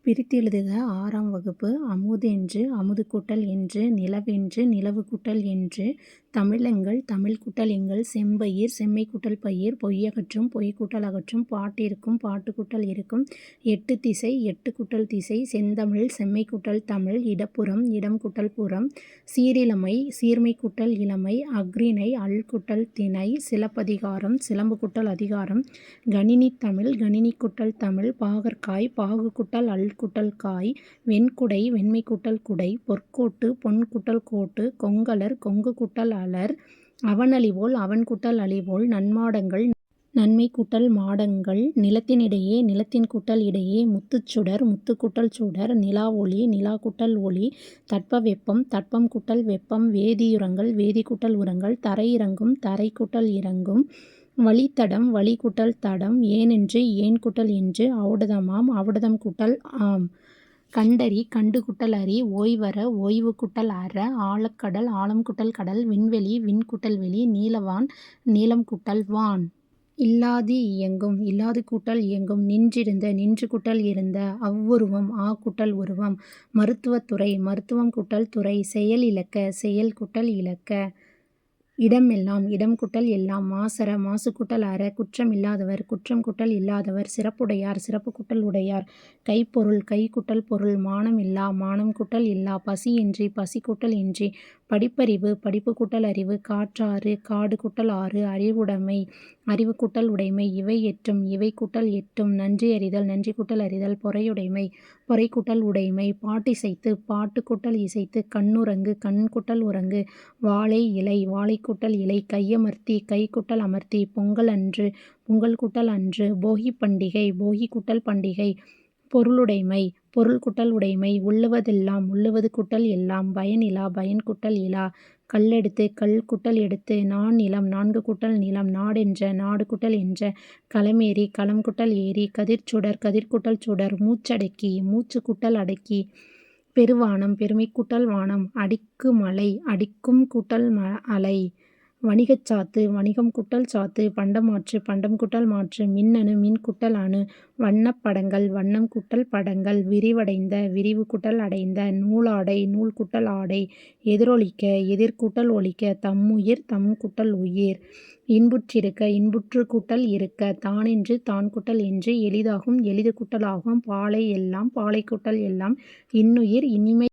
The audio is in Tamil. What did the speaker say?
பிரித்தெழுதுக 6ஆம் வகுப்பு. அமுதென்று அமுது கூட்டல் என்று, நிலவென்று நிலவு கூட்டல் என்று, தமிழெங்கள் தமிழ் கூட்டல் எங்கள், செம்பயிர் செம்மை கூட்டல் பயிர், பொய்யகற்றும் பொய் கூட்டல் அகற்றும், பாட்டிருக்கும் பாட்டு கூட்டல் இருக்கும், எட்டு திசை எட்டு கூட்டல் திசை, செந்தமிழ் செம்மை கூட்டல் தமிழ், இடப்புறம் இடம் கூட்டல் புறம், சீரிலமை சீர்மை கூட்டல் இளமை, அஃறிணை அல் கூட்டல் திணை, சிலப்பதிகாரம் சிலம்பு கூட்டல் அதிகாரம், கணினித்தமிழ் கணினி கூட்டல் தமிழ், பாகற்காய் பாகு கூட்டல் அல் கூட்டல் காய், வெண்குடை வெண்மை கூட்டல் குடை, பொற்கோட்டு பொன் கூட்டல் கோட்டு, கொங்கலர் கொங்கு கூட்டல் அலர், அவனளிவோள் அவன் கூட்டல் அளிவோள், நன்மாடங்கள் நன்மை கூட்டல் மாடங்கள், நிலத்தினிடையே நிலத்தின் கூட்டல் இடையே, முத்துச்சுடர் முத்து கூட்டல் சுடர், நிலாவொளி நிலா கூட்டல் ஒளி, தட்பவெப்பம் தட்பம் கூட்டல் வெப்பம், வேதியுரங்கள் வேதி கூட்டல் உரங்கள், தரையிறங்கும் தரை கூட்டல் இறங்கும், வழித்தடம் வழி கூட்டல் தடம், ஏனென்று ஏன் கூட்டல் என்று, ஔடதமாம் ஔடதம் கூட்டல் ஆம், கண்டறி கண்டு கூட்டல் அறி, ஓய்வற ஓய்வு கூட்டல் அற, ஆழக்கடல் ஆழம் கூட்டல் கடல், விண்வெளி விண் கூட்டல் வெளி, நீலவான் நீலம் கூட்டல் வான். இல்லாது இயங்கும் இல்லாது கூட்டல் இயங்கும், நின்றிருந்த நின்று கூட்டல் இருந்த, அவ்வுருவம் ஆ கூட்டல் உருவம், மருத்துவத்துறை மருத்துவம் கூட்டல் துறை, செயல் இழக்க செயல் கூட்டல் இழக்க, இடமெல்லாம் இடம் கூட்டல் எல்லாம், மாசற மாசு கூட்டல் அற, குற்றம் இல்லாதவர் குற்றம் கூட்டல் இல்லாதவர், சிறப்புடையார் சிறப்பு கூட்டல் உடையார், கைப்பொருள் கை கூட்டல் பொருள், மானம் இல்லா மானம் கூட்டல் இல்லா, பசியின்றி பசி கூட்டல் இன்றி, படிப்பறிவு படிப்பு கூட்டல் அறிவு, காற்றாறு காடு கூட்டல் ஆறு, அறிவுடைமை அறிவு கூட்டல் உடைமை, இவை எட்டும் இவை கூட்டல் எட்டும், நன்றி அறிதல் நன்றி கூட்டல் அறிதல், பொறையுடைமை பொறை கூட்டல் உடைமை, பாட்டிசைத்து பாட்டு கூட்டல் இசைத்து, கண்ணுறங்கு கண் கூட்டல் உறங்கு, வாழை இலை வாழை கூட்டல் இலை, கையமர்த்தி கை கூட்டல் அமர்த்தி, பொங்கல் அன்று பொங்கல் கூட்டல் அன்று, போகி பண்டிகை போகி கூட்டல் பண்டிகை, பொருளுடைமை பொருள் கூட்டல் உடைமை, உள்ளுவதெல்லாம் உள்ளுவது கூட்டல் எல்லாம், பயனிலா பயன் கூட்டல் இலா, கல்லெடுத்து கல் கூட்டல் எடுத்து, நான்நிலம் நான்கு கூட்டல் நிலம், நாடென்ற நாடு கூட்டல் என்ற, களமேறி களம் கூட்டல் ஏரி, கதிர்ச்சுடர் கதிர் கூட்டல் சுடர், மூச்சடக்கி மூச்சு கூட்டல் அடக்கி, பெருவானம் பெருமை கூட்டல் வானம், அடிக்குமலை அடிக்கும் கூட்டல் அலை, வணிகச்சாத்து வணிகம் கூட்டல் சாத்து, பண்டமாற்று பண்டம் கூட்டல் மாற்று, மின்னணு மின் கூட்டல் அணு, வண்ணப்படங்கள் வண்ணம் கூட்டல் படங்கள், விரிவடைந்த விரிவு கூட்டல் அடைந்த, நூலாடை நூல் கூட்டல் ஆடை, எதிரொலிக்க எதிர் கூட்டல் ஒலிக்க, தம்முயிர் தம் கூட்டல் உயிர், இன்புற்றிருக்க இன்புற்று கூட்டல் இருக்க, தானென்று தான் கூட்டல் என்று, எளிதாகும் எளிது கூட்டல் ஆகும், பாலை எல்லாம் பாலை கூட்டல் எல்லாம், இன்னுயிர் இனிமை